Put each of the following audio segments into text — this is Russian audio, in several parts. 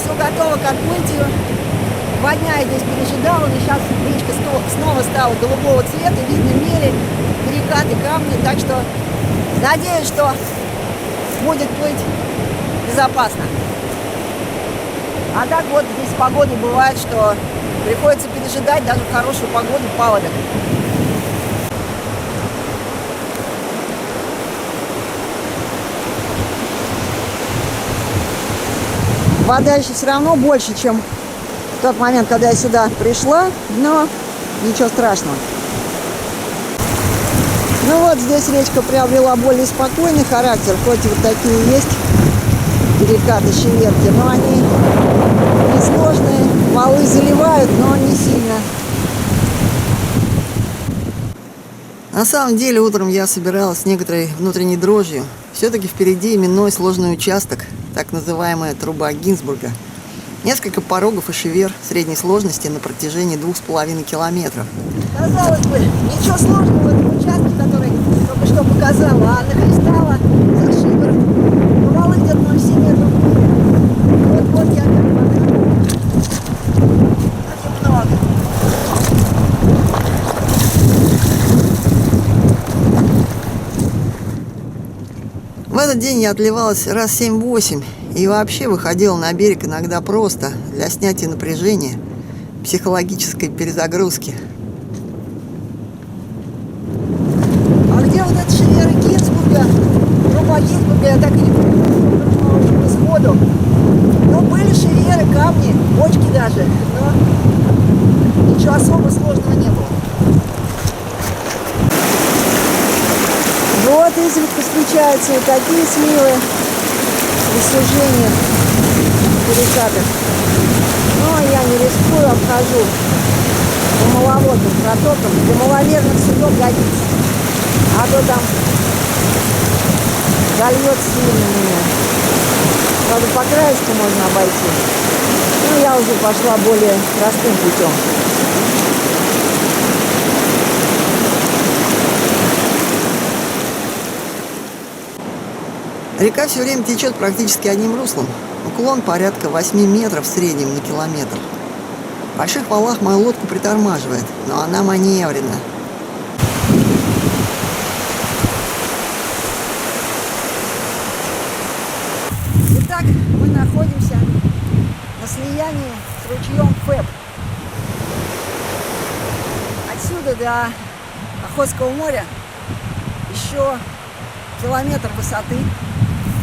все готово к отплытию. 2 дня я здесь пережидала, но сейчас речка снова стала голубого цвета, видно мели, перекаты, камни, так что надеюсь, что будет плыть безопасно. А так вот здесь с погодой бывает, что приходится пережидать даже в хорошую погоду паводок. Вода еще все равно больше, чем в тот момент, когда я сюда пришла, но ничего страшного. Ну вот здесь речка приобрела более спокойный характер, хоть и вот такие есть перекаты, щеверки, но они несложные, валы заливают, но не сильно. На самом деле утром я собиралась с некоторой внутренней дрожью. Все-таки впереди именной сложный участок, так называемая труба Гинзбурга. Несколько порогов и шевер средней сложности на протяжении 2,5 километров. Казалось бы, ничего сложного в этом участке, который только что показала, а нахлестала за шиворот. Валы где-то 0,7 метров. Вот я как воды. Немного. В этот день я отливалась раз 7-8 и вообще выходила на берег иногда просто для снятия напряжения, психологической перезагрузки. А где вот эта шевера Гинзбурга, труба Гинзбурга, я так и не поняла сходу. Ну, были шеверы, камни, бочки даже, но ничего особо сложного не было. Вот изредка встречаются и такие сливы и сужения перекатов. Но я не рискую, обхожу по маловодным протокам. Для маловерных судов годится. А то там зальет сильно меня. Правда, по краешку можно обойти. Но я уже пошла более простым путем. Река все время течет практически одним руслом. Уклон порядка 8 метров в среднем на километр. В больших валах мою лодку притормаживает, но она маневренна. Итак, мы находимся на слиянии с ручьем Фэб. Отсюда до Охотского моря еще километр высоты.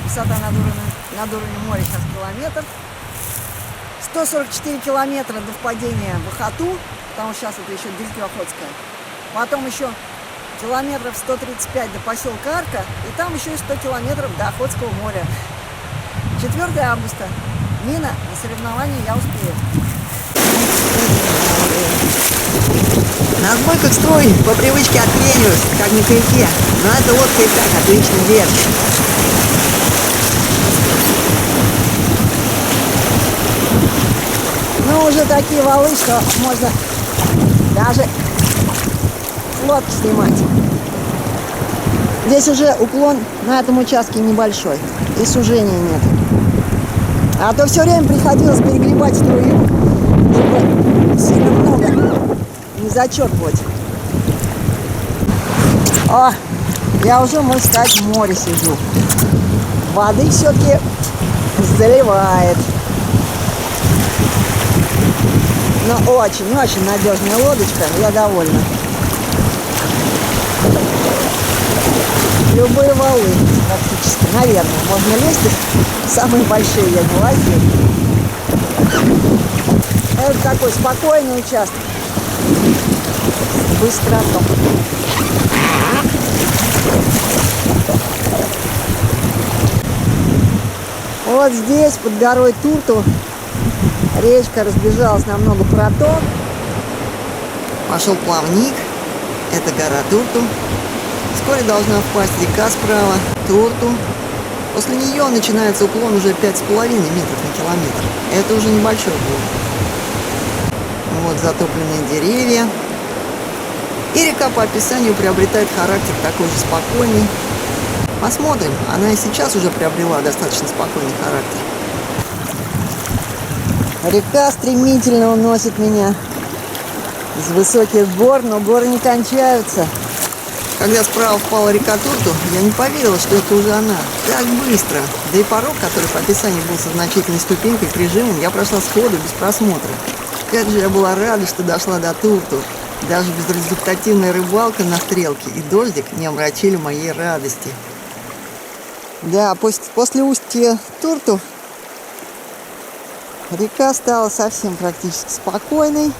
Высота над уровнем моря сейчас километр. 144 километра до впадения в Охоту, потому что сейчас это еще дельта Охотская. Потом еще километров 135 до поселка Арка, и там еще и 100 километров до Охотского моря. 4 августа. Нина, на соревнования я успею. На сбойках строй по привычке отклеиваюсь, как на крюке, но эта лодка и так отлично держит. Ну, уже такие валы, что можно даже с лодки снимать. Здесь уже уклон на этом участке небольшой, и сужения нет. А то все время приходилось перегребать струю, чтобы сильно много не зачерпывать. О, я уже, можно сказать, в море сижу. Воды все-таки заливает. Но очень-очень надежная лодочка, я довольна. Любые валы практически, наверное, можно лезть. Самые большие я не лазила. Это такой спокойный участок. Быстротой. Вот здесь, под горой Турту, речка разбежалась на много проток. Пошел плавник. Это гора Турту. Вскоре должна впасть река справа, Турту. После нее начинается уклон уже 5,5 метров на километр. Это уже небольшой уклон. Вот затопленные деревья. И река по описанию приобретает характер такой же спокойный. Посмотрим, она и сейчас уже приобрела достаточно спокойный характер. Река стремительно уносит меня с высоких гор, но горы не кончаются. Когда справа впала река Турту, я не поверила, что это уже она. Так быстро. Да и порог, который по описанию был со значительной ступенькой прижимом, я прошла сходу, без просмотра. Как же я была рада, что дошла до Турту. Даже безрезультативная рыбалка на стрелке и дождик не омрачили моей радости. Да, после устья Турту река стала совсем практически спокойной.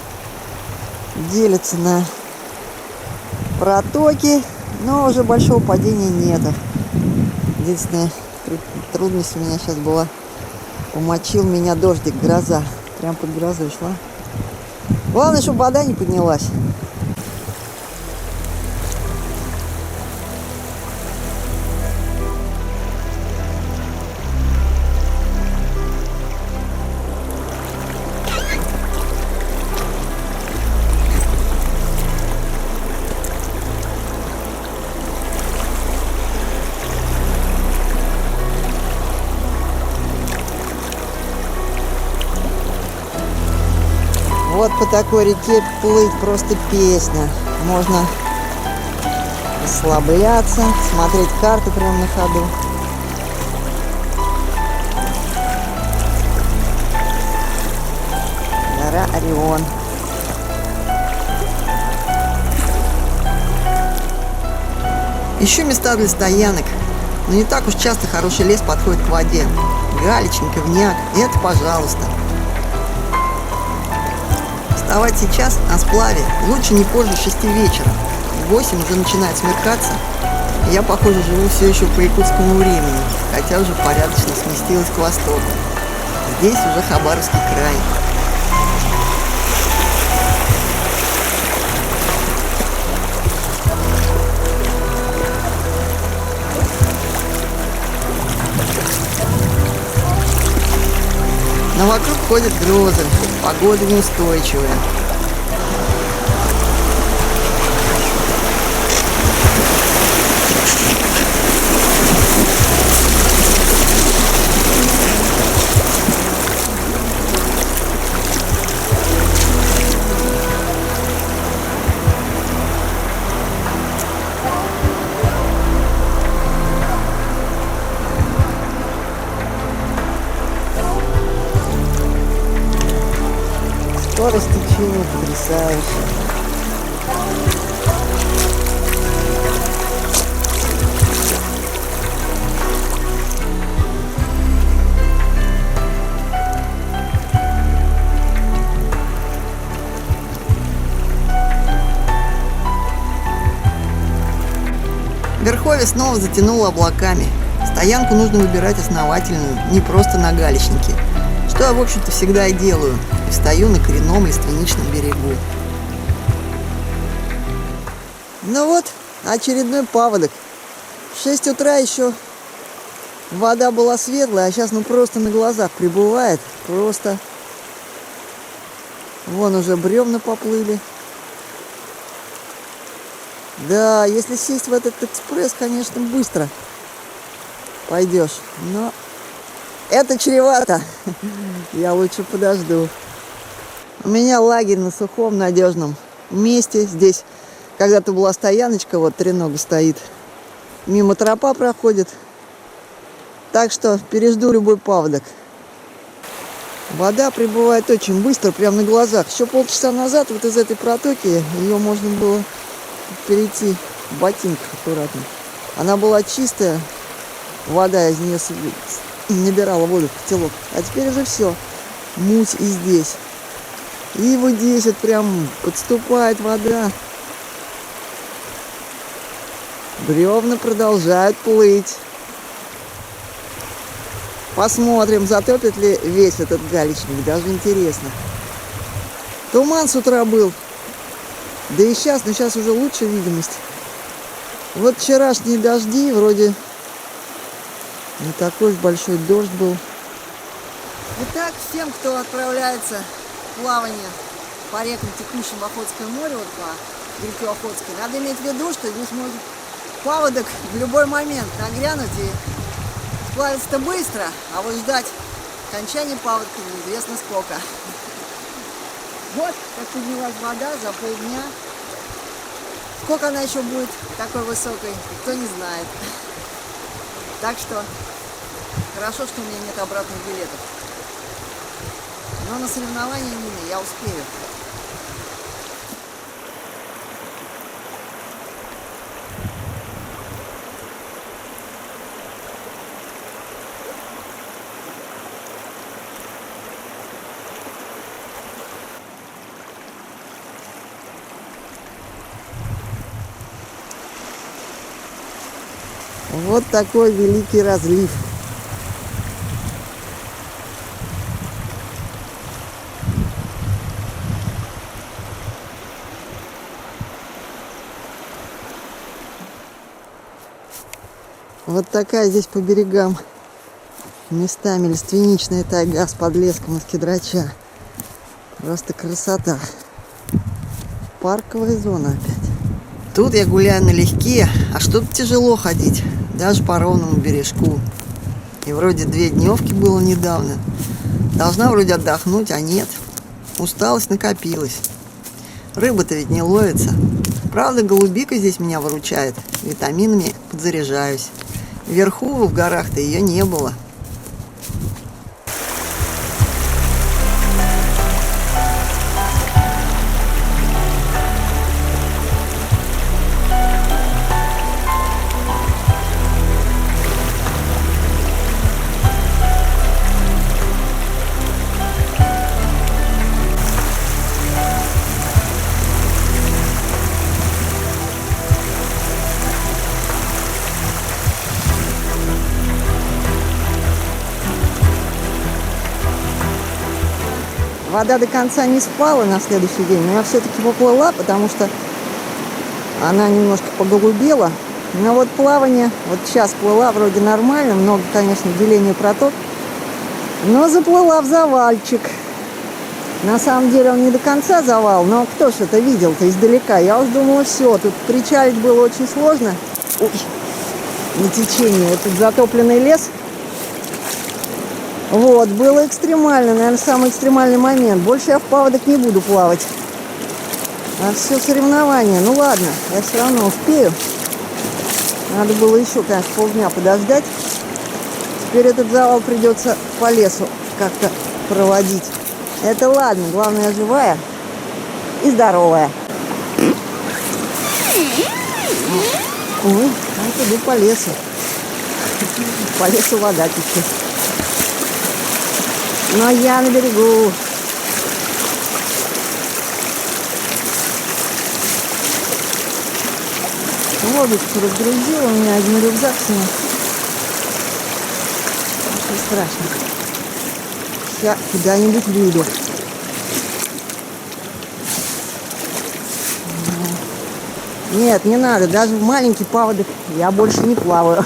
Делится на протоки, но уже большого падения нету. Единственная трудность у меня сейчас была, умочил меня дождик, гроза. Прям под грозой шла. Главное, чтобы вода не поднялась. Вот по такой реке плыть просто песня. Можно расслабляться, смотреть карту прямо на ходу. Гора Орион. Ищу места для стоянок, но не так уж часто хороший лес подходит к воде. Галечник, ивняк, и это пожалуйста. Вставать сейчас на сплаве лучше не позже 6 вечера. В 8 уже начинает смеркаться. Я, похоже, живу все еще по якутскому времени, хотя уже порядочно сместилась к востоку. Здесь уже Хабаровский край. Но вокруг ходят грозы, погода неустойчивая. Скорость течения потрясающая. Верховье снова затянуло облаками. Стоянку нужно выбирать основательную, не просто на галечнике. Что я, в общем-то, всегда и делаю. И стою на коренном лиственничном берегу. Ну вот, очередной паводок. В 6 утра еще вода была светлая, а сейчас ну просто на глазах прибывает. Просто. Вон уже бревна поплыли. Да, если сесть в этот экспресс, конечно, быстро пойдешь. Но это чревато. Я лучше подожду. У меня лагерь на сухом, надежном месте. Здесь когда-то была стояночка, вот тренога стоит. Мимо тропа проходит. Так что пережду любой паводок. Вода прибывает очень быстро, прямо на глазах. Еще полчаса назад вот из этой протоки ее можно было перейти в ботинках аккуратно. Она была чистая, вода из нее набирала воду в котелок. А теперь уже все, муть и здесь. И вот здесь вот прям подступает вода. Бревна продолжают плыть. Посмотрим, затопит ли весь этот галечник, даже интересно. Туман с утра был. Да и сейчас, но сейчас уже лучше видимость. Вот вчерашние дожди, вроде не такой уж большой дождь был. Итак, всем, кто отправляется в плавание по рекам, текущим в Охотское море, вот по реке Охотской, надо иметь в виду, что здесь может паводок в любой момент нагрянуть и сплавиться-то быстро, а вот ждать окончание паводка неизвестно сколько. Вот как поднялась вода за полдня. Сколько она еще будет такой высокой, никто не знает. Так что хорошо, что у меня нет обратных билетов. Но на соревнования Нины я успею. Вот такой великий разлив. Вот такая здесь по берегам местами лиственничная тайга с подлеском из кедрача. Просто красота. Парковая зона опять. Тут я гуляю налегке, а что-то тяжело ходить, даже по ровному бережку. И вроде 2 дневки было недавно. Должна вроде отдохнуть, а нет. Усталость накопилась. Рыба-то ведь не ловится. Правда, голубика здесь меня выручает. Витаминами подзаряжаюсь. Вверху, в горах-то ее не было. Вода до конца не спала на следующий день, но я все-таки поплыла, потому что она немножко поголубела. Но вот плавание, вот сейчас плыла вроде нормально, много, конечно, деления проток, но заплыла в завальчик. На самом деле он не до конца завал, но кто ж это видел-то издалека? Я уж думала, все, тут причалить было очень сложно. Ой, на течение, вот тут затопленный лес. Вот, было экстремально, наверное, самый экстремальный момент. Больше я в паводок не буду плавать. А все соревнования. Ну ладно, я все равно успею. Надо было еще, конечно, полдня подождать. Теперь этот завал придется по лесу как-то проводить. Это ладно, главное, я живая и здоровая. Ой, вот иду по лесу. По лесу вода течет. Но я на берегу. Лодочку разгрузила, у меня один рюкзак снял. Ничего страшного. Я куда-нибудь выйду. Нет, не надо. Даже в маленький паводок я больше не плаваю.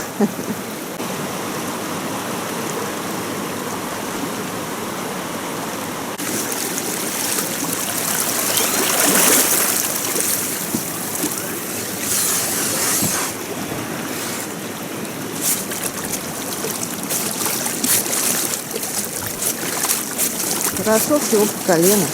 Хорошо, всего по колено.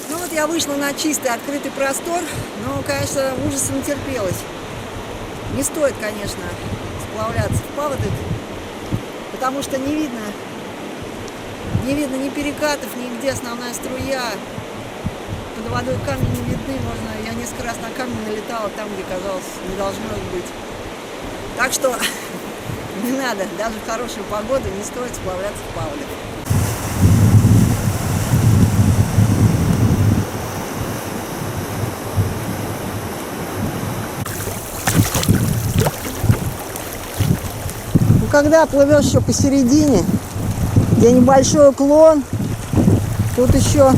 Ну вот я вышла на чистый открытый простор, но, конечно, ужаса натерпелась. Не стоит, конечно, сплавляться в паводок. Потому что не видно ни перекатов, нигде основная струя. Под водой камни не видны, я несколько раз на камни налетала там, где, казалось, не должно быть. Так что не надо, даже в хорошую погоду не стоит сплавляться в паводок. Когда плывешь еще посередине, где небольшой уклон, тут еще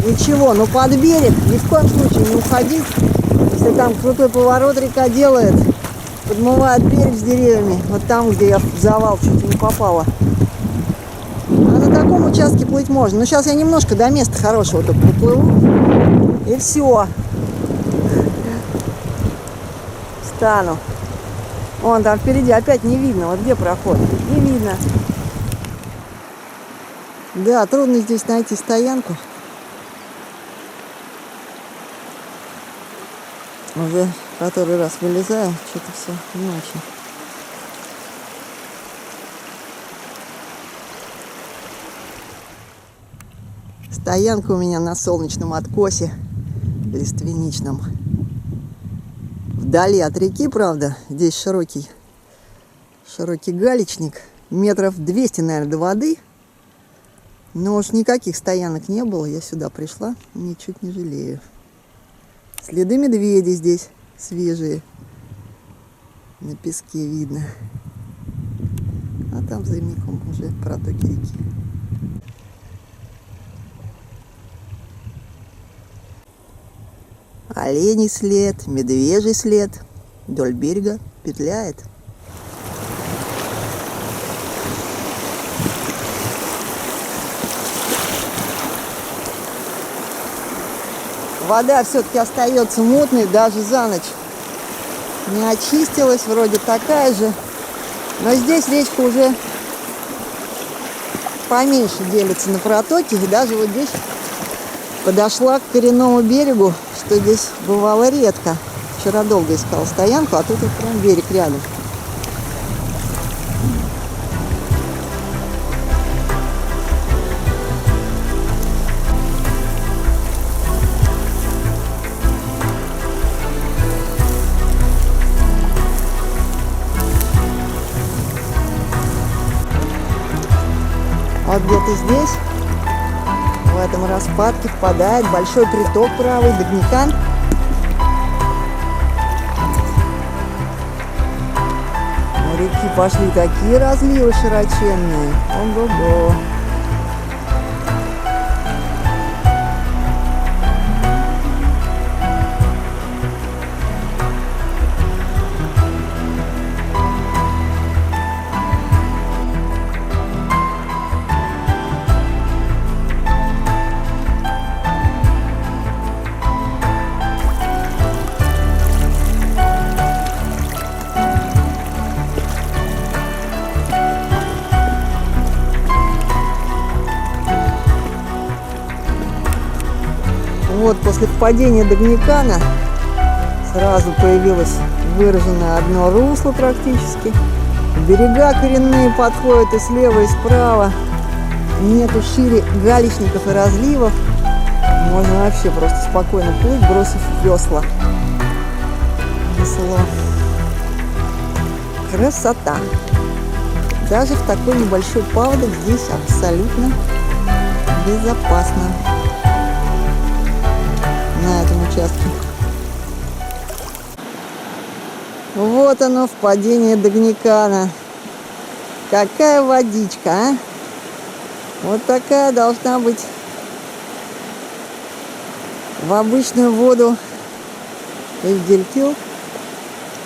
ничего, но под берег ни в коем случае не уходить. Если там крутой поворот река делает, Подмывает берег с деревьями. Вот там, где я в завал чуть не попала. А на таком участке плыть можно. Но сейчас я немножко до места хорошего только поплыву. И все. Встану. Вон там впереди опять не видно. Вот где проход? Не видно. Да, трудно здесь найти стоянку. Уже который раз вылезаю, что-то все не очень. Стоянка у меня на солнечном откосе лиственничном. Вдали от реки, правда, здесь широкий галечник. Метров 200, наверное, до воды. Но уж никаких стоянок не было. Я сюда пришла, ничуть не жалею. Следы медведей здесь свежие. На песке видно. А там за миком уже протоки реки. Оленей след, медвежий след. Вдоль берега петляет. Вода все-таки остается мутной даже за ночь. Не очистилась, вроде такая же. Но здесь речка уже поменьше делится на протоки. И даже вот здесь подошла к коренному берегу, что здесь бывало редко. Вчера долго искала стоянку, а тут вот прям берег рядом. Вот где-то здесь, в этом распадке, впадает большой приток правый, Дагникан. У реки пошли такие разливы широченные. Ого-го. Вот после впадения Дагникана сразу появилось выраженное одно русло практически. Берега коренные подходят и слева, и справа. Нету шире галечников и разливов. Можно вообще просто спокойно плыть, бросив весла. Весло. Красота. Даже в такой небольшой паводок здесь абсолютно безопасно. На этом участке. Вот оно, впадение Дагникана. Какая водичка, а? Вот такая должна быть в обычную воду и в Делькю.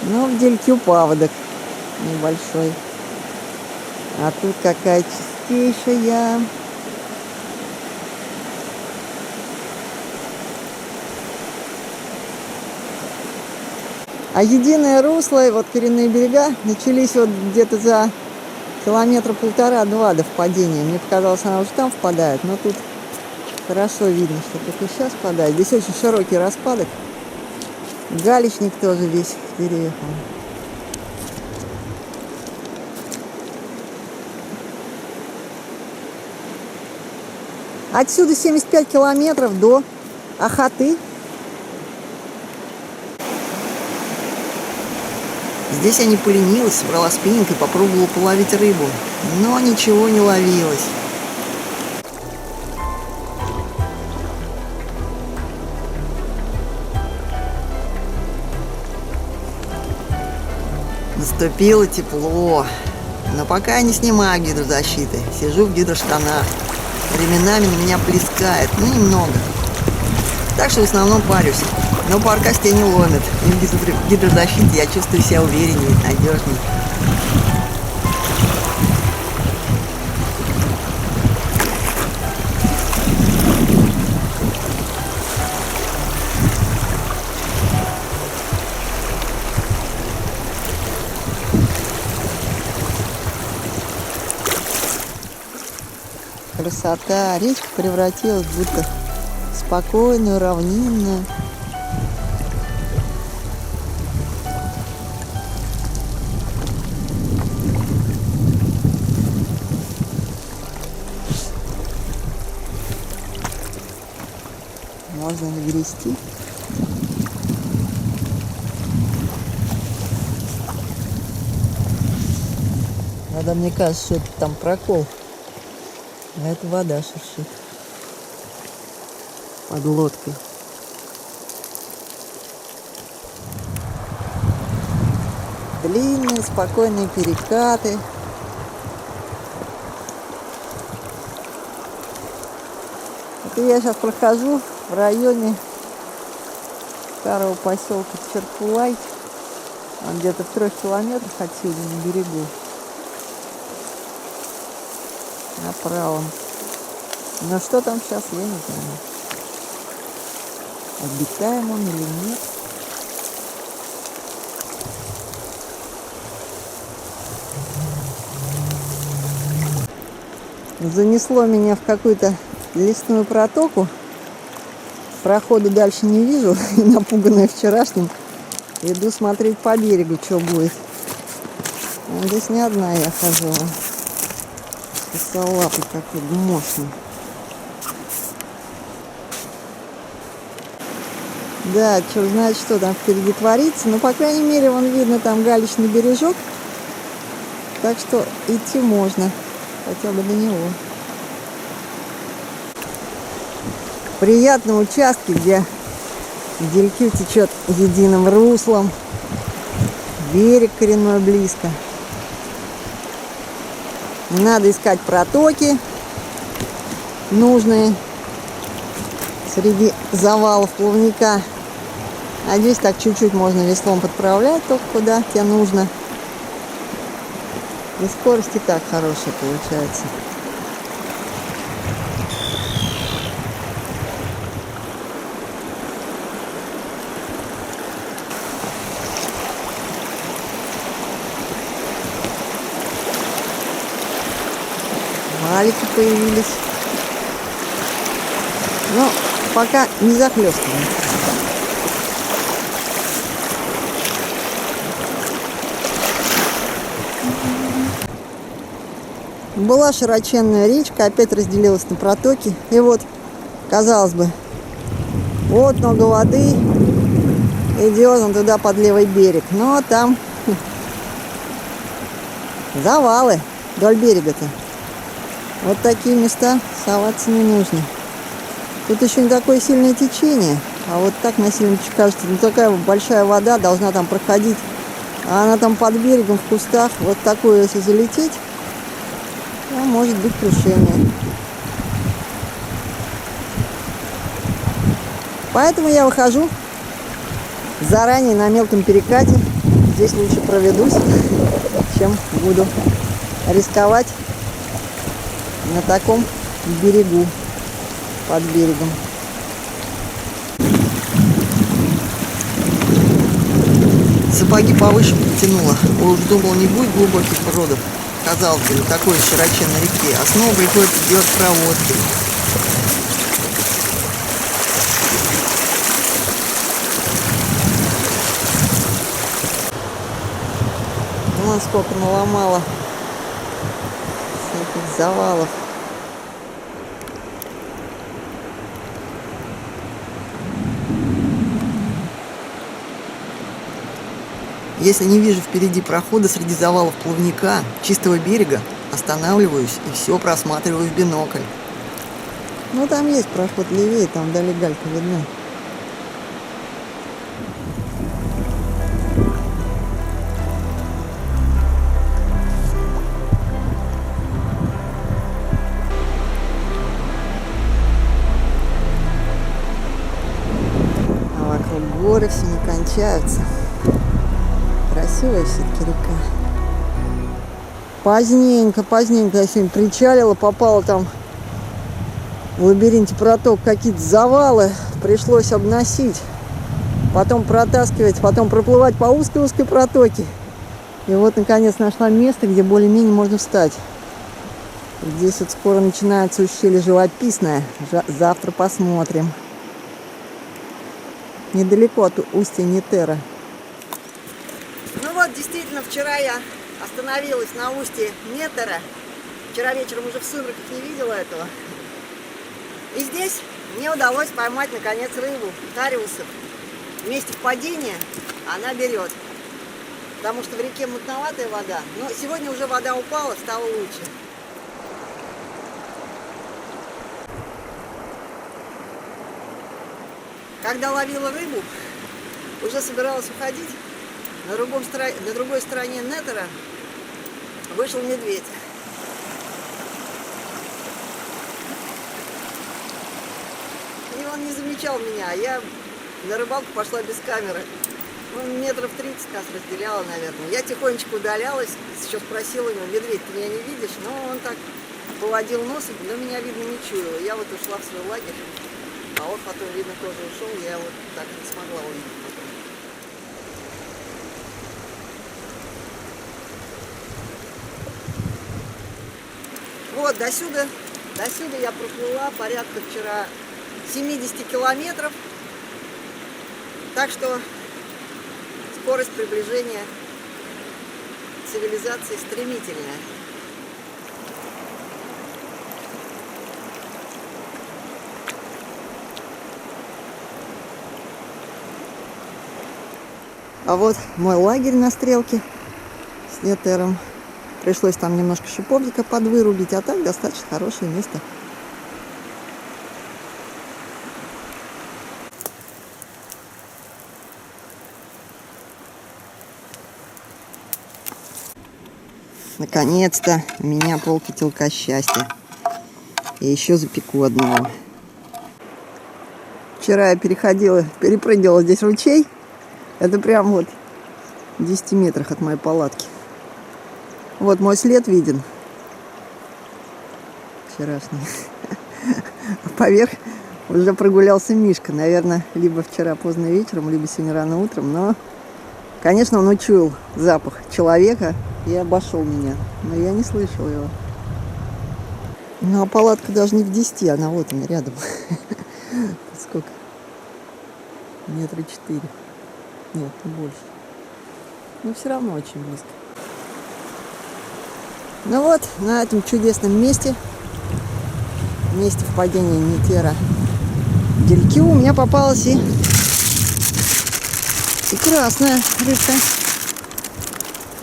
Но в Делькю паводок небольшой. А тут какая чистейшая. А единое русло и вот коренные берега начались вот где-то за километра 1,5-2 до впадения. Мне показалось, она уже там впадает, но тут хорошо видно, что только сейчас впадает. Здесь очень широкий распадок. Галечник тоже весь в деревьях. Отсюда 75 километров до Ахаты. Здесь я не поленилась, собрала спиннинг и попробовала половить рыбу, но ничего не ловилось. Наступило тепло, но пока я не снимаю гидрозащиты, сижу в гидроштанах. Временами на меня плескает, но немного. Так что в основном парюсь. Но пар костей не ломит. И в гидрозащите я чувствую себя увереннее, надежнее. Красота. Речка превратилась будто в спокойную, равнинную. Можно нагрести. Надо, мне кажется, что это там прокол. А это вода шуршит под лодкой. Длинные, спокойные перекаты. Это я сейчас прохожу в районе старого поселка Черкулай. Он где-то в 3 километрах отсюда, на берегу. Направо. Но что там сейчас, я не знаю. Обитаем он или нет. Занесло меня в какую-то лесную протоку. Прохода дальше не вижу. И напуганная вчерашним, иду смотреть по берегу, что будет. Здесь не одна я хожу. Косолапый такой, мощный. Да, черт знает, что там впереди творится. Но, по крайней мере, вон видно там галечный бережок. Так что идти можно. Хотя бы до него. Приятном участке, где Делькиль течет единым руслом. Берег коренной близко. Не надо искать протоки нужные среди завалов плавника. А здесь так чуть-чуть можно веслом подправлять, только куда тебе нужно. И скорость и так хорошая получается. Валики появились. Но пока не захлестываем. Была широченная речка, опять разделилась на протоки. И вот, казалось бы, вот много воды, идет он туда под левый берег. Но там завалы вдоль берега-то. Вот такие места соваться не нужно. Тут еще не такое сильное течение. А вот так на сильном течении, кажется, ну такая большая вода должна там проходить. А она там под берегом в кустах. Вот такое, если залететь, то может быть крушение. Поэтому я выхожу заранее на мелком перекате. Здесь лучше проведусь, чем буду рисковать на таком берегу, под берегом. Сапоги повыше потянуло. Уж думал, не будет глубоких бродов. Казалось бы, на такой широченной реке. А снова приходится делать проводки. Вон сколько наломало всяких завалов. Если не вижу впереди прохода среди завалов плавника, чистого берега, останавливаюсь и все просматриваю в бинокль. Ну там есть проход левее, там вдали галька видна. горы все не кончаются. Красивая все-таки река. Поздненько я сегодня причалила, попала там в лабиринте проток, какие-то завалы. Пришлось обносить, потом протаскивать, потом проплывать по узкой протоке. И вот, наконец, нашла место, где более-менее можно встать. Здесь вот скоро начинается ущелье Живописное. Завтра посмотрим. Недалеко от устья Нетера. Ну вот, действительно, вчера я остановилась на устье Нетера. Вчера вечером уже в сумерках не видела этого. И здесь мне удалось поймать, наконец, рыбу, тариусов. В месте впадения она берет. Потому что в реке мутноватая вода. Но сегодня уже вода упала, стало лучше. Когда ловила рыбу, уже собиралась уходить, на другой стороне Нетера вышел медведь. И он не замечал меня, я на рыбалку пошла без камеры. Ну, метров 30 нас разделяло, наверное. Я тихонечко удалялась, еще спросила его: медведь, ты меня не видишь? Но он так поводил носом, но меня, видно, не чуял. Я вот ушла в свой лагерь. А он потом, видно, тоже ушел, я вот так не смогла увидеть потом. Вот, до сюда я проплыла порядка вчера 70 километров. Так что скорость приближения к цивилизации стремительная. А вот мой лагерь на стрелке с Нетером. Пришлось там немножко шиповника подвырубить, а так достаточно хорошее место. Наконец-то у меня полкотелка счастья. И еще запеку одного. Вчера я перепрыгивала здесь ручей. Это прям вот в 10 метрах от моей палатки. Вот мой след виден. Вчерашний. Поверх уже прогулялся Мишка. Наверное, либо вчера поздно вечером, либо сегодня рано утром. Но, конечно, он учуял запах человека и обошел меня. Но я не слышал его. Ну, а палатка даже не в 10, она вот она рядом. Сколько? 4 метра. Нет, не больше. Но все равно очень близко. Ну вот, на этом чудесном месте впадения Нетера Дельки у меня попалась и красная рыбка.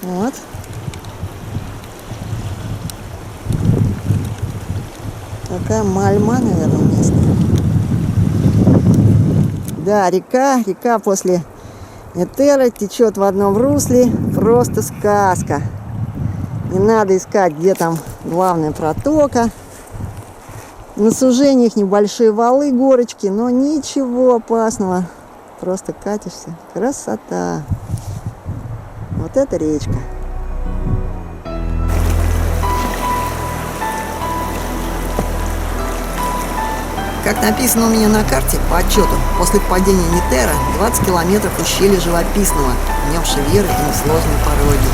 Вот. Такая мальма, наверное, местная. Да, река после Нетера течет в одном русле. Просто сказка. Не надо искать, где там главная протока. На сужениях небольшие валы, горочки, но ничего опасного. Просто катишься. Красота. Вот это речка. Как написано у меня на карте, по отчету, после падения Нетера 20 километров ущелья Живописного, в нем шеверы и несложные пороги.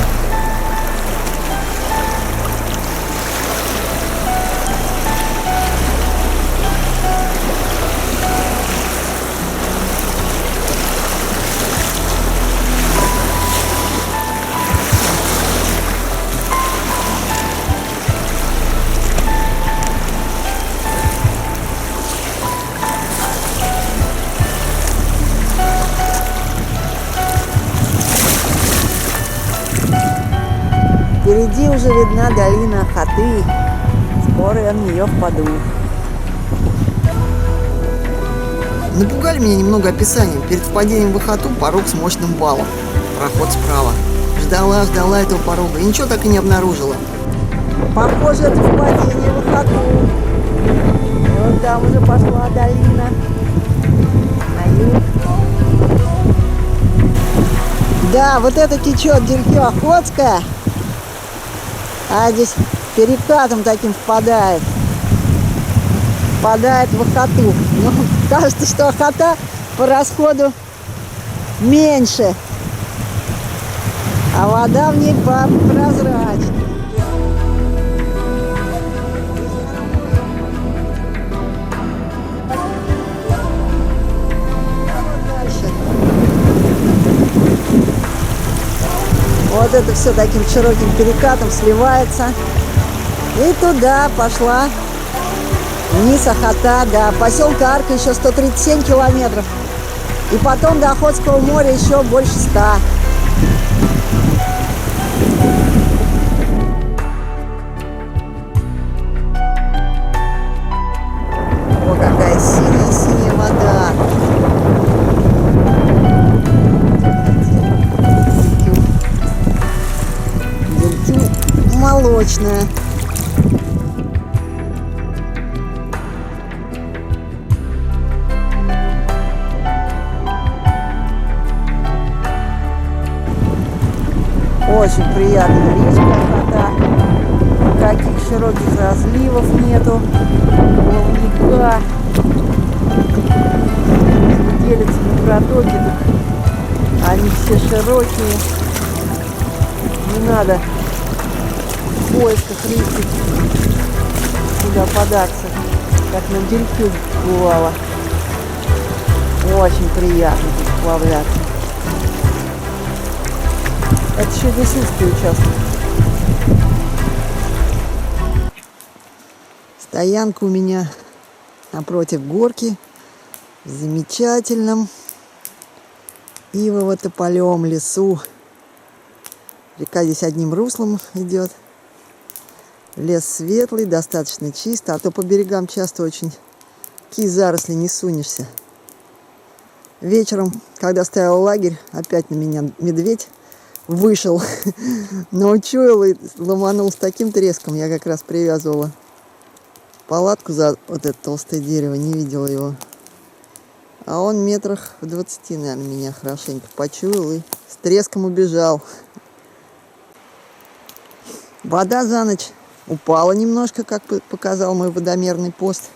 Впереди уже видна долина Хаты. Скоро я в нее впаду. Напугали меня немного описанием. Перед впадением в Хату порог с мощным валом. Проход справа. Ждала этого порога и ничего так и не обнаружила. Похоже, это впадение в Хату. И вот там уже пошла долина. На юг. Да, вот это течет Дельтё Охотская, а здесь перекатом таким впадает в Охоту. Ну, кажется, что Охота по расходу меньше, а вода в ней прозрачная. Вот это все таким широким перекатом сливается. И туда пошла вниз Охота, до поселка Арка еще 137 километров. И потом до Охотского моря еще больше 100. О, какая синяя вода. Дельтю молочная. Очень приятная речка Охота. Никаких широких разливов нету. Плавника. Делятся на протоки. Так они все широкие. Не надо в поисках речки куда податься, как на Дельтю бывало. Очень приятно тут сплавляться. Это еще Десинский участок. Стоянка у меня напротив горки в замечательном ивово-тополевом лесу. Река здесь одним руслом идет. Лес светлый, достаточно чисто, а то по берегам часто очень такие заросли, не сунешься. Вечером, когда ставил лагерь, опять на меня медведь вышел, но учуял и ломанул с таким треском. Я как раз привязывала палатку за вот это толстое дерево, не видела его. А он метрах в 20, наверное, меня хорошенько почуял и с треском убежал. Вода за ночь упала немножко, как показал мой водомерный пост.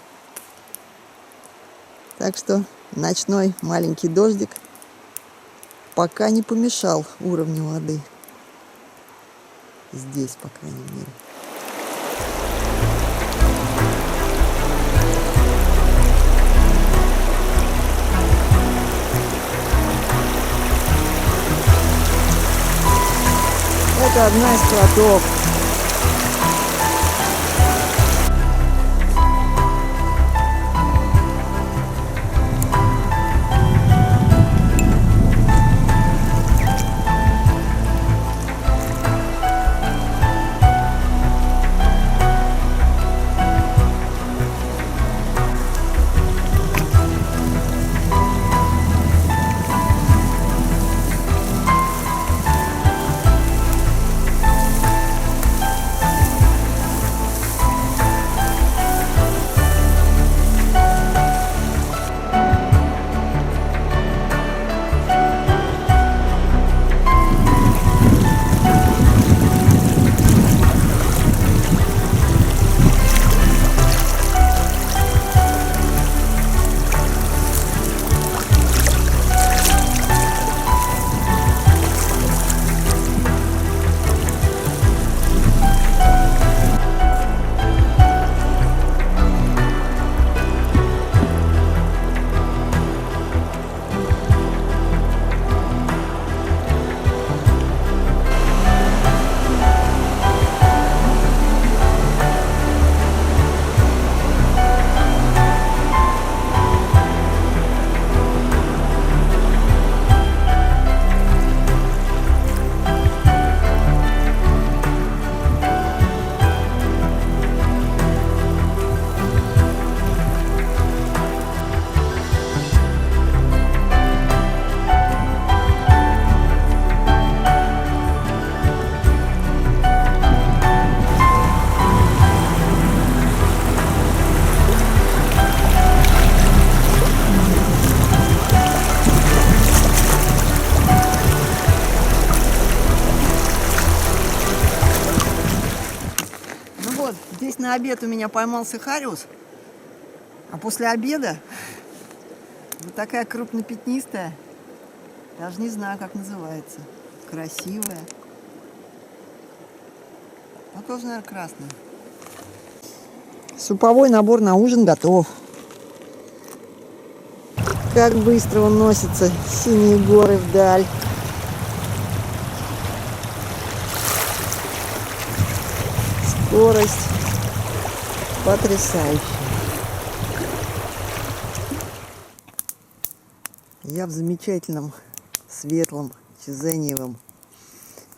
Так что ночной маленький дождик пока не помешал уровню воды. Здесь, по крайней мере. Это одна из плотов. Здесь на обед у меня поймался хариус, а после обеда вот такая крупнопятнистая, даже не знаю, как называется, красивая. Ну, тоже, наверное, красная. Суповой набор на ужин готов. Как быстро уносятся синие горы вдаль. Скорость потрясающая. Я в замечательном, светлом, чезениевом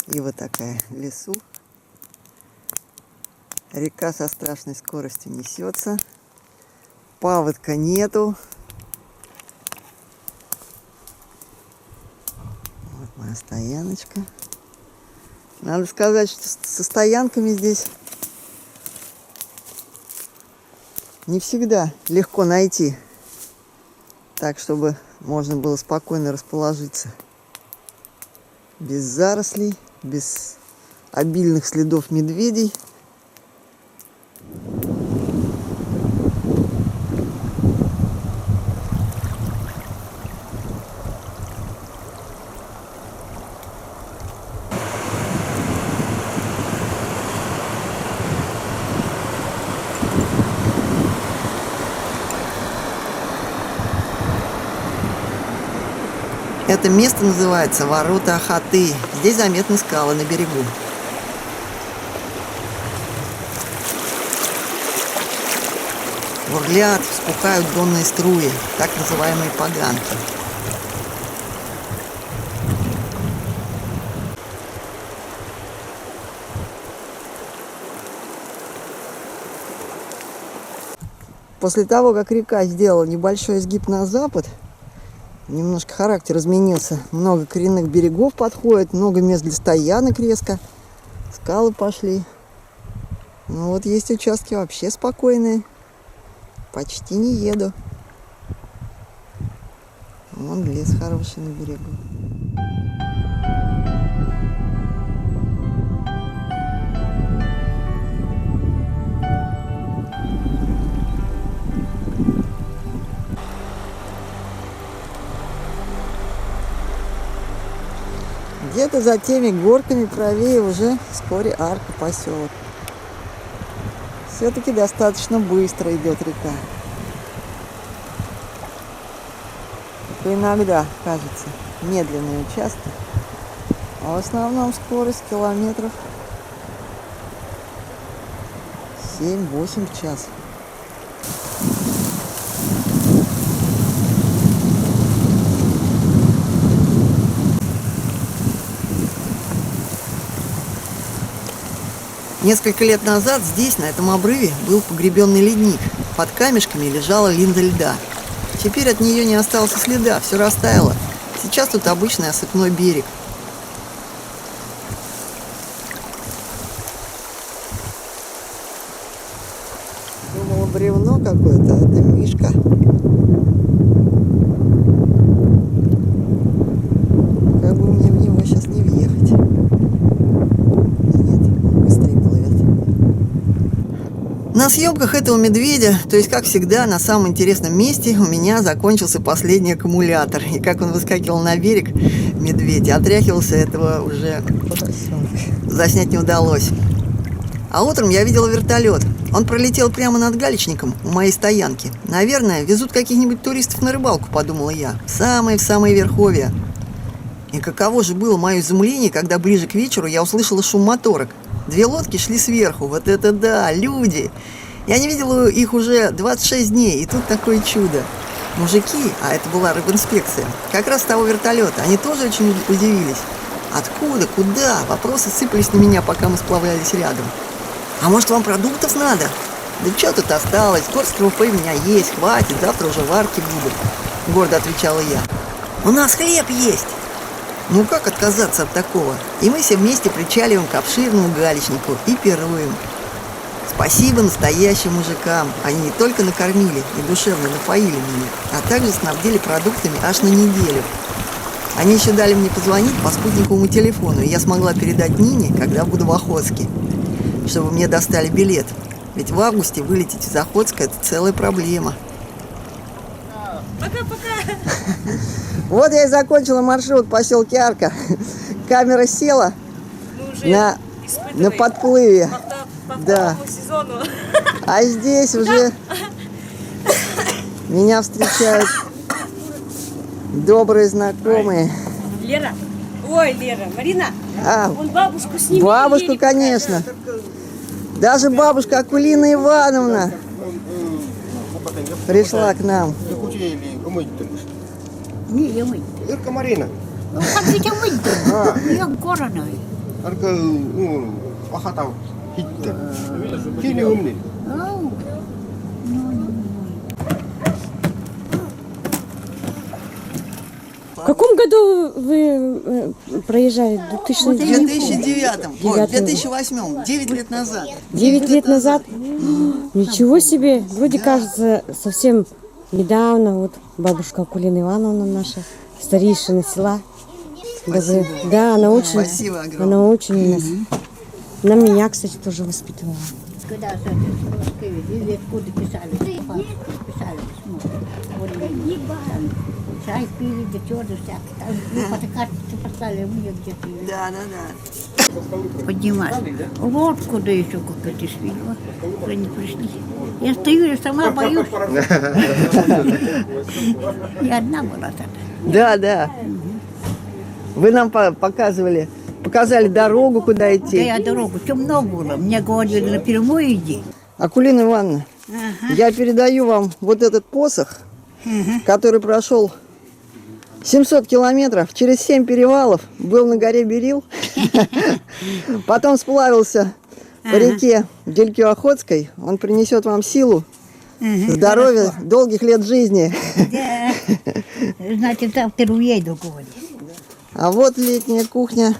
и вот такая лесу. Река со страшной скоростью несется. Паводка нету. Вот моя стояночка. Надо сказать, что со стоянками здесь не всегда легко найти, так, чтобы можно было спокойно расположиться. Без зарослей, без обильных следов медведей. Это место называется Ворота Ахаты. Здесь заметны скалы на берегу. Бурлят, вспухают донные струи, так называемые поганки. После того, как река сделала небольшой изгиб на запад, немножко характер изменился. Много коренных берегов подходит, много мест для стоянок резко. Скалы пошли. Ну вот есть участки вообще спокойные. Почти не еду. Вон лес хороший на берегу. Где-то за теми горками правее уже вскоре арка, поселок. Все-таки достаточно быстро идет река. Только иногда, кажется, медленный участок. А в основном скорость километров 7-8 в час. Несколько лет назад здесь, на этом обрыве, был погребенный ледник. Под камешками лежала линза льда. Теперь от нее не осталось и следа, все растаяло. Сейчас тут обычный осыпной берег. Думала, бревно какое-то, а это мишка. Как бы мне в него сейчас не въехать. На съемках этого медведя, то есть, как всегда, на самом интересном месте у меня закончился последний аккумулятор. И как он выскакивал на берег, медведь, отряхивался, этого уже заснять не удалось. А утром я видела вертолет. Он пролетел прямо над галечником у моей стоянки. Наверное, везут каких-нибудь туристов на рыбалку, подумала я. В самое верховье. И каково же было мое изумление, когда ближе к вечеру я услышала шум моторок. 2 лодки шли сверху. Вот это да, люди! Я не видела их уже 26 дней, и тут такое чудо. Мужики, а это была рыбинспекция, как раз с того вертолета, они тоже очень удивились. Откуда, куда? Вопросы сыпались на меня, пока мы сплавлялись рядом. А может, вам продуктов надо? Да что тут осталось? Горсть крупы у меня есть, хватит, завтра уже варки будут. Гордо отвечала я. У нас хлеб есть. Ну как отказаться от такого? И мы все вместе причаливаем к обширному галечнику и пируем. Спасибо настоящим мужикам. Они не только накормили и душевно напоили меня, а также снабдили продуктами аж на неделю. Они еще дали мне позвонить по спутниковому телефону, и я смогла передать Нине, когда буду в Охотске, чтобы мне достали билет. Ведь в августе вылететь из Охотска — это целая проблема. Пока-пока. Вот я и закончила маршрут в поселке Арка. Камера села на подплыве. По Да. второму сезону. А здесь уже меня встречают добрые знакомые. Лера. Ой, Лера. Марина. А, Вон бабушку сними. бабушку, конечно. Даже бабушка Акулина Ивановна пришла к нам. Ирка Марина. Арка Ахатау Хиттер. Кини умни. В каком году вы проезжали? В 2009, ой, в 2008, 9 лет назад. 9 лет назад? Ничего себе! Вроде кажется, совсем недавно. Вот бабушка Акулина Ивановна наша, старейшина села. Спасибо. Да, она очень, Спасибо огромное. она очень нас. Она меня, кстати, тоже воспитывала. Когда откуда писали, писали письмо. Чай пили, да черный всякий. Там фотокарточки поставили мне где-то. Да, да, да. Поднимать. Вот куда еще как эти шли. Уже не пришли. Я стою, я сама боюсь. Я одна была тогда. Да, да. Вы нам показали дорогу, куда Да идти. я дорогу темно было. Мне говорили, напрямую иди. Акулина Ивановна, я передаю вам вот этот посох, который прошел 700 километров, через 7 перевалов, был на горе Берил, потом сплавился по реке Делькио-Охотской. Он принесет вам силу, здоровье, долгих лет жизни. Да. Значит, завтра уеду, говорит. А вот летняя кухня.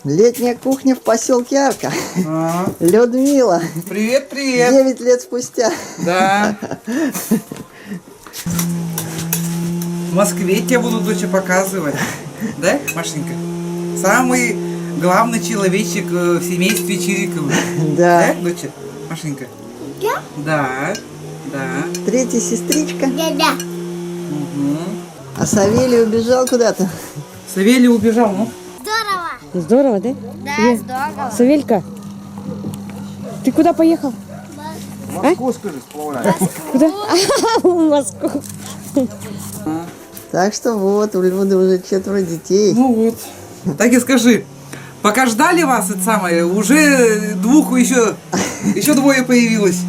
Летняя кухня в поселке Арка. Людмила. Привет, привет. 9 лет спустя. Да. В Москве тебе буду, доча, показывать. Да, Машенька? Самый главный человечек в семействе Чириковых. Да. Да, доча? Машенька? Да. Да. Третья сестричка. Да. Угу. А Савелий убежал куда-то. Савелий убежал, ну? Здорово, да? Да, здорово. Савелька, ты куда поехал? Москву, скажи, сплавляй. Куда? В Москву. Так что вот, у Люды уже 4 детей. Ну вот. Так и скажи. Пока ждали вас, это самое, уже еще двое появилось.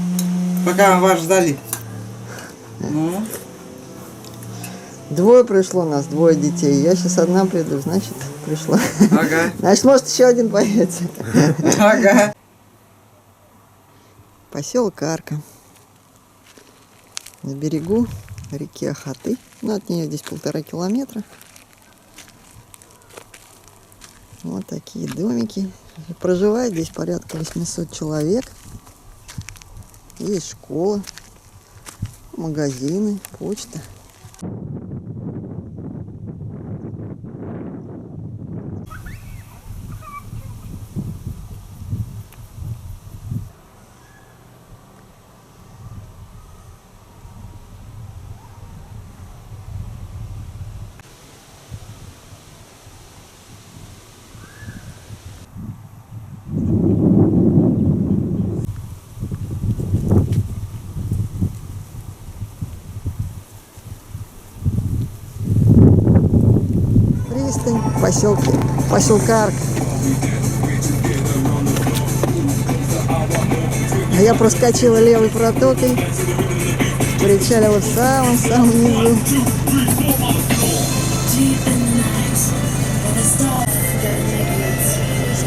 Пока вас ждали. Ну. 2 пришло нас, 2 детей. Я сейчас одна приду, значит, пришла. Ага. Значит, может, еще один появится. Ага. Поселок Арка. На берегу реки Ахаты. Ну, от нее здесь 1,5 километра. Вот такие домики. Проживает здесь порядка 800 человек. Есть школа, магазины, почта. Пристань поселка Арка. А я проскочила левой протокой, причалила в самом низу.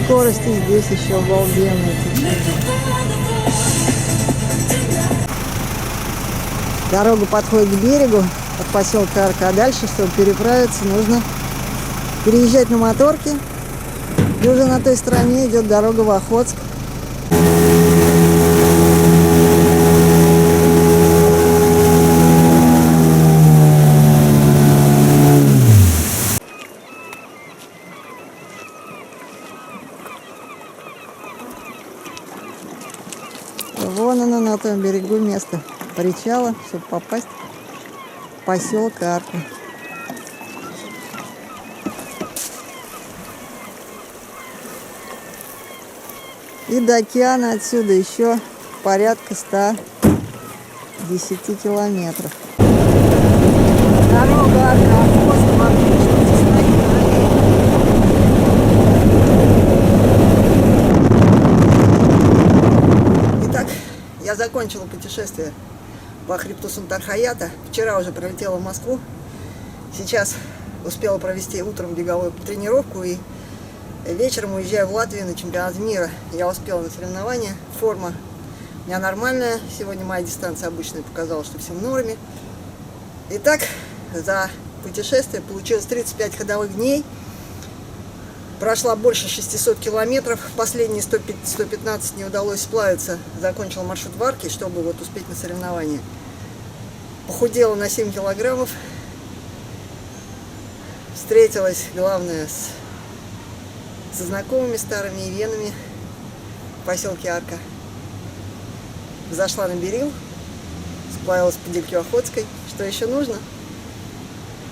Скорости здесь еще обалденные. Дорога подходит к берегу от поселка Арка, а дальше, чтобы переправиться, нужно переезжать на моторке. И уже на той стороне идет дорога в Охотск. Вон оно на том берегу место причала, чтобы попасть в поселок Арка. И до океана отсюда еще порядка 110 километров. Дорога Арка от моста в отличном состоянии. Итак, я закончила путешествие по хребту Сунтар-Хаята. Вчера уже прилетела в Москву. Сейчас успела провести утром беговую тренировку и вечером уезжаю в Латвию на чемпионат мира. Я успела на соревнования. Форма у меня нормальная. Сегодня моя дистанция обычная показала, что все в норме. Итак, за путешествие получилось 35 ходовых дней. Прошла больше 600 километров. Последние 115 не удалось сплавиться. Закончила маршрут в Арке, чтобы вот успеть на соревнования. Похудела на 7 килограммов. Встретилась, главное, со знакомыми старыми и венами в поселке Арка. Зашла на Берил, сплавилась по Дельке Охотской. Что еще нужно?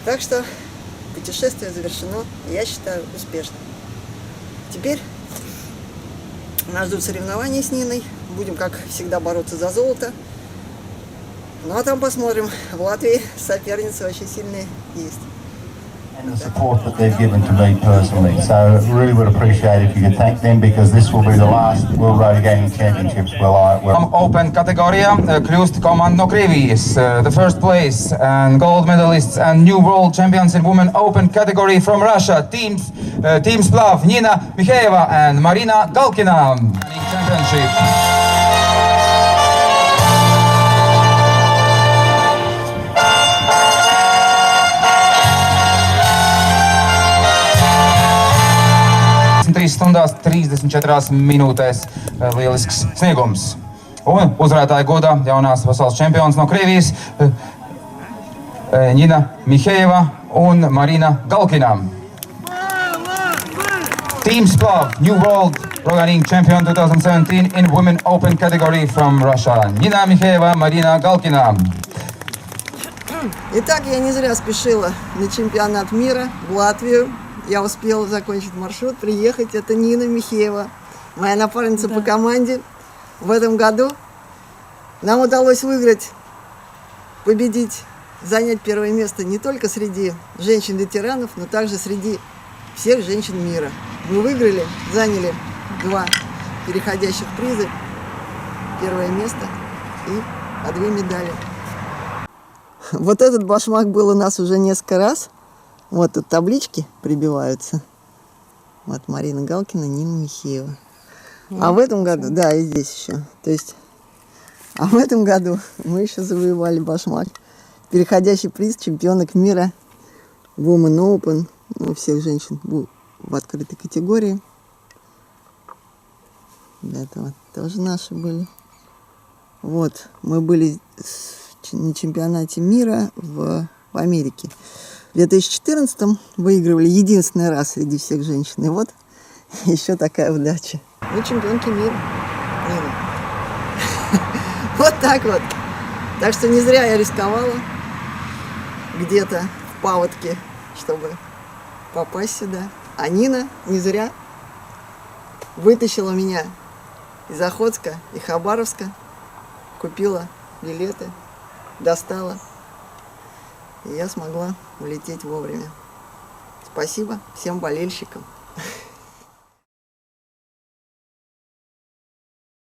Так что путешествие завершено, я считаю, успешно. Теперь нас ждут соревнования с Ниной. Будем, как всегда, бороться за золото. Ну а там посмотрим. В Латвии соперницы очень сильные есть. And the support that they've given to me personally. So really would appreciate if you could thank them, because this will be the last World Road Gaming Championships Open kategorija kļūst komanda no Krievijas. The first place and gold medalists and new world champions in women open category from Russia. Team Splav, Nina Mikheeva and Marina Galkina. Championship. Stundās 34 minūtēs lielisks sniegums. Un uzvarētāja godā jaunās pasaules čempions no Krievijas Nina Mikheeva un Marina Galkina. Team Splav, New World Roganing Champion 2017 in Women Open category from Russia. Nina Mikheeva, Marina Galkina. Итак, я не зря спешила на чемпионат мира в Латвию. Я успела закончить маршрут, приехать. Это Нина Михеева, моя напарница по команде. В этом году нам удалось выиграть, победить, занять первое место не только среди женщин-ветеранов, но также среди всех женщин мира. Мы выиграли, заняли 2 переходящих приза, первое место и 2 медали. Вот этот башмак был у нас уже несколько раз. Вот тут таблички прибиваются. Вот Марина Галкина, Нина Михеева. А в этом году, да, и здесь еще. То есть, а в этом году мы еще завоевали башмак. Переходящий приз чемпионок мира Women Open. Ну, всех женщин в открытой категории. Это вот тоже наши были. Вот, мы были на чемпионате мира в Америке. В 2014-м выигрывали единственный раз среди всех женщин. И вот еще такая удача. Мы чемпионки мира. Вот так вот. Так что не зря я рисковала где-то в паводке, чтобы попасть сюда. А Нина не зря вытащила меня из Охотска и Хабаровска, купила билеты, достала. И я смогла улететь вовремя. Спасибо всем болельщикам.